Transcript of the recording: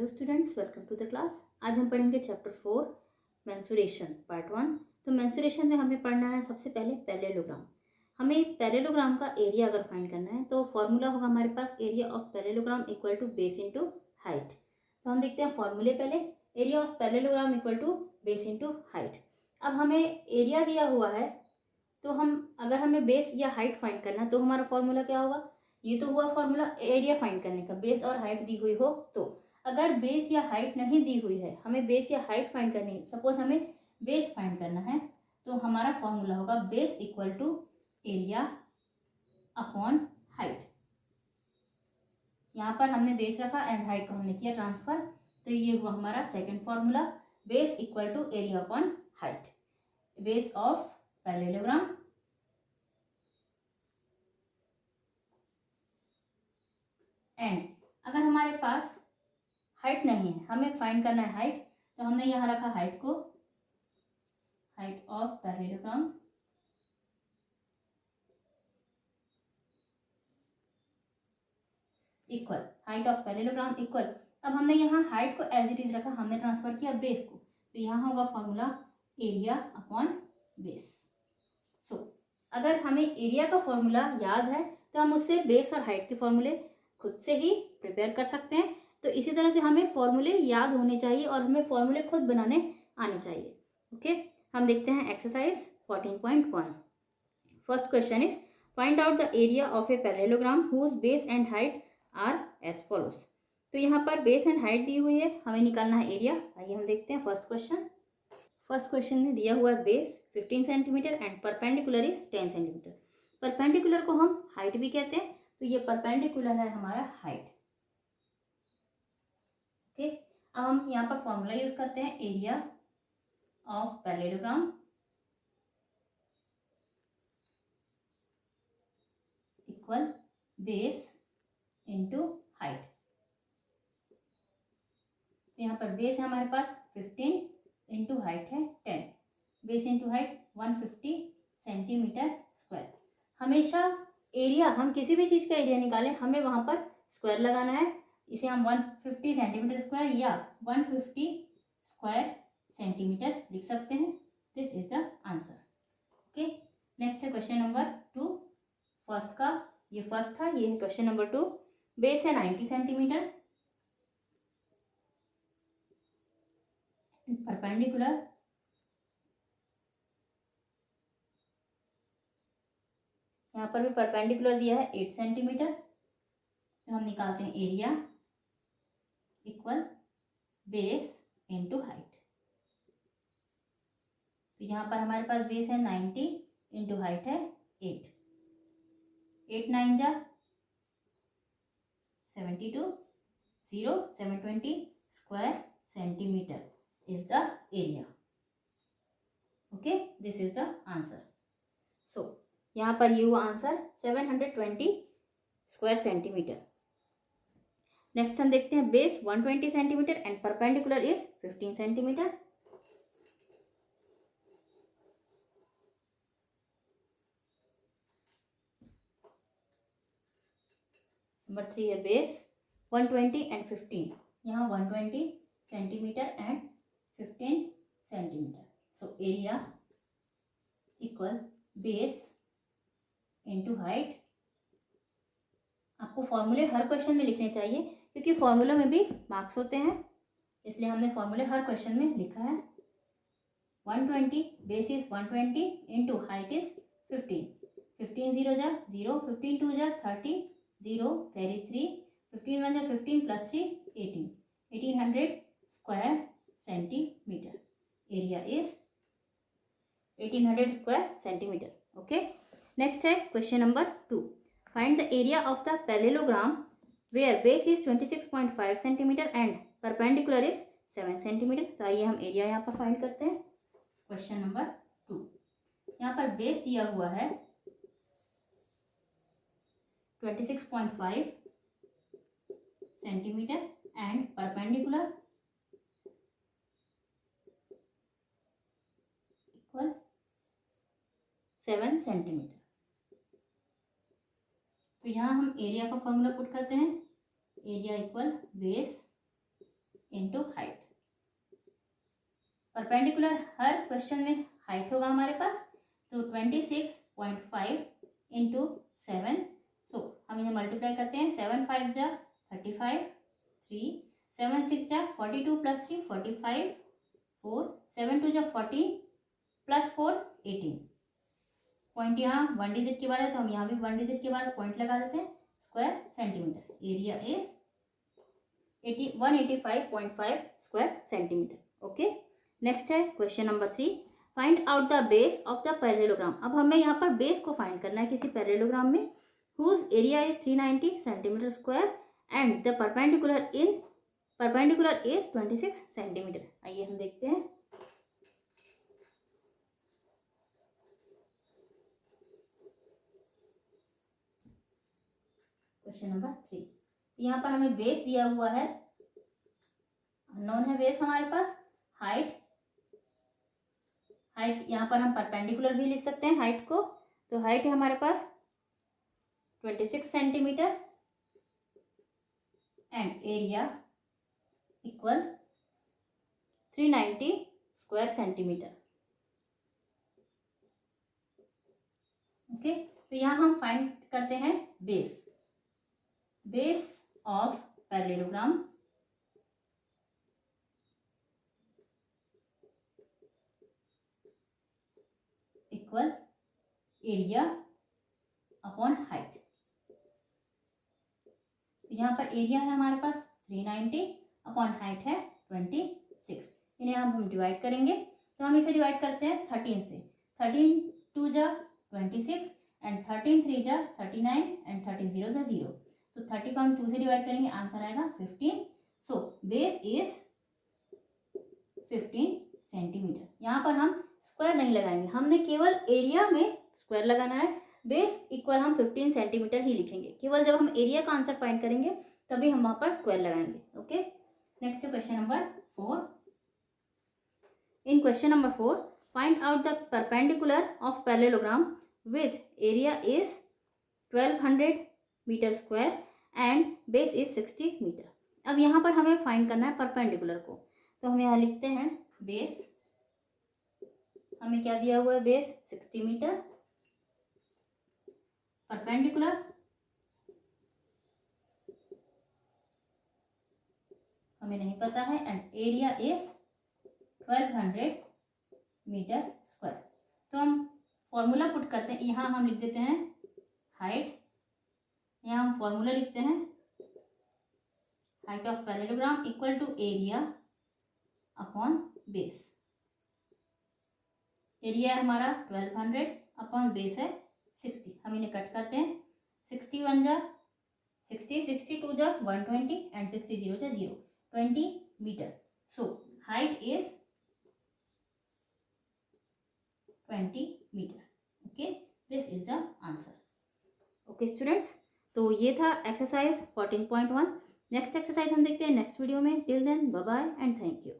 Hello students, welcome to the class. आज हम पढ़ेंगे चैप्टर 4 मेंसुरेशन पार्ट 1। तो मेंसुरेशन में हमें पढ़ना है सबसे पहले पैरेललोग्राम। हमें पैरेललोग्राम का एरिया अगर फाइंड करना है तो फॉर्मूला होगा हमारे पास area of parallelogram equal to base into height. तो हम देखते हैं फॉर्मूले पहले। Area of parallelogram equal to base into height. अब हमें एरिया दिया हुआ है तो अगर हमें बेस या हाइट फाइंड करना तो हमारा फॉर्मूला क्या होगा। ये तो हुआ फॉर्मूला एरिया फाइंड करने का, बेस और हाइट दी हुई हो तो। अगर बेस या हाइट नहीं दी हुई है, हमें बेस या हाइट फाइंड करनी है, सपोज हमें बेस फाइंड करना है तो हमारा फॉर्मूला होगा base equal to area upon height. यहाँ पर हमने बेस रखा एंड हाइट को हमने किया ट्रांसफर, तो ये हुआ हमारा second formula, base equal to area upon height. Base of parallelogram and अगर हमारे पास हाइट नहीं है, हमें फाइंड करना है हाइट, तो हमने यहाँ रखा हाइट को, height of parallelogram equal height of parallelogram equal. अब हमने यहाँ हाइट को एज इट इज रखा, हमने ट्रांसफर किया बेस को, तो यहाँ होगा फॉर्मूला एरिया अपॉन बेस। सो अगर हमें एरिया का फॉर्मूला याद है तो हम उससे बेस और हाइट के फॉर्मूले खुद से ही प्रिपेयर कर सकते हैं। तो इसी तरह से हमें फॉर्मूले याद होने चाहिए और हमें फॉर्मूले खुद बनाने आने चाहिए। ओके, हम देखते हैं exercise 14.1। First question is find out the area of a parallelogram whose base and height are as follows. तो यहाँ पर बेस एंड हाइट दी हुई है, हमें निकालना है एरिया। आइए हम देखते हैं फर्स्ट क्वेश्चन। फर्स्ट क्वेश्चन में दिया हुआ है base 15 centimetre and perpendicular is 10 centimetre. Perpendicular को हम हाइट भी कहते हैं, तो ये परपेंडिकुलर है हमारा हाइट। ओके, अब हम यहाँ पर फॉर्मूला यूज करते हैं area of parallelogram equal base into height. तो यहाँ पर बेस है हमारे पास 15 इंटू हाइट है 10। Base into height 150 centimetre square. हमेशा एरिया, हम किसी भी चीज़ का एरिया निकालें, हमें वहाँ पर स्क्वायर लगाना है। इसे हम 150 सेंटीमीटर स्क्वायर या 150 स्क्वायर सेंटीमीटर लिख सकते हैं। This is the answer. Okay, next है क्वेश्चन नंबर 2। फर्स्ट का ये फर्स्ट था, ये है क्वेश्चन नंबर 2। बेस है 90 सेंटीमीटर, परपेंडिकुलर यहाँ पर भी परपेंडिकुलर दिया है 8 सेंटीमीटर। तो हम निकालते हैं area equal base into height. तो यहाँ पर हमारे पास बेस है 90 इंटू हाइट है 8। 8 9 जा 72, 0 720 square centimetre is the area. Okay, this is the answer. So यहाँ पर ये हुआ आंसर 720 स्क्वायर सेंटीमीटर। नेक्स्ट हम देखते हैं base 120 centimetre and perpendicular is 15 centimetre. Number 3 है बेस 120 एंड 15, यहाँ 120 centimetre and 15 centimetre. So area equal base into height. आपको फॉर्मूले हर क्वेश्चन में लिखने चाहिए क्योंकि फॉर्मूला में भी मार्क्स होते हैं, इसलिए हमने फॉर्मूले हर क्वेश्चन में लिखा है। 120 base is 120 into height is 15। 15 0 जा 0, 15 2 जा 30, 0 कैरी 3, 15 1 जा 15 plus 3 18, 1800 square centimetre. Area is 1800 square centimetre. Okay, next है question number 2। Find the area of the parallelogram where base is 26.5 centimetre and perpendicular is 7 centimetre. तो आइए हम area यहाँ पर find करते हैं। क्वेश्चन नंबर 2, यहाँ पर बेस दिया हुआ है 26.5 centimetre and perpendicular equal 7 centimetre. तो यहाँ हम एरिया का फॉर्मूला पुट करते हैं, area equal base into height. Perpendicular हर क्वेश्चन में हाइट होगा हमारे पास, तो 26.5 इंटू 7। सो हम इन्हें मल्टीप्लाई करते हैं, 7 5 जा 35, 3 7 6 जा 42 प्लस 3 45, 4 7 2 जा 14 प्लस 4 18। पॉइंट यहाँ 1 डिजिट के बाद है तो हम यहाँ भी 1 डिजिट के बाद पॉइंट लगा देते हैं। Square centimetre, area is 185.5 square centimetre. Okay, next है question number 3, find out the base of the parallelogram. अब हमें यहाँ पर बेस को फाइंड करना है किसी पैरेललोग्राम में, whose area is 390 centimetre square and the perpendicular is 26 centimetre. आइए हम देखते हैं। क्वेश्चन नंबर 3, यहाँ पर हमें बेस दिया हुआ है, अननोन है बेस हमारे पास। हाइट यहाँ पर हम परपेंडिकुलर भी लिख सकते हैं हाइट को, तो हाइट है हमारे पास 26 centimetre and area equal 390 square centimetre. Okay, तो यहाँ हम फाइंड करते हैं base of parallelogram equal area upon height. तो यहाँ पर एरिया है हमारे पास 390 अपॉन हाइट है 26। इन्हें हम डिवाइड करेंगे, तो हम इसे डिवाइड करते हैं 13 से। 13 2 जा 26 एंड 13 3 जा 39 एंड 13 0 जा 0। तो 30 को हम 2 से डिवाइड करेंगे, आंसर आएगा 15। So base is 15 centimetre. यहाँ पर हम स्क्वायर नहीं लगाएंगे, हमने केवल एरिया में स्क्वायर लगाना है। बेस इक्वल हम 15 सेंटीमीटर ही लिखेंगे, केवल जब हम एरिया का आंसर फाइंड करेंगे तभी हम वहाँ पर स्क्वायर लगाएंगे। Okay, next question number 4। In question number 4, find out the perpendicular of parallelogram with area is 1200 metre square and base is 60 metre. अब यहाँ पर हमें फाइंड करना है परपेंडिकुलर को, तो हम यहाँ लिखते हैं बेस, हमें क्या दिया हुआ है, बेस 60 मीटर, परपेंडिकुलर हमें नहीं पता है and area is 1200 metre square. तो हम फॉर्मूला पुट करते हैं, यहाँ हम लिख देते हैं हाइट, यहाँ हम फॉर्मूला लिखते हैं height of parallelogram equal to area upon base. Area है हमारा 1200 अपॉन बेस है 60। हम इन्हें कट करते हैं, 61 जा 60, 62 जा 120 एंड 60 0 जा 0, 20 metre. So height is 20 metre. Okay, this is the answer. Okay students, तो ये था एक्सरसाइज 14.1। नेक्स्ट एक्सरसाइज हम देखते हैं नेक्स्ट वीडियो में। Till then bye bye and thank you.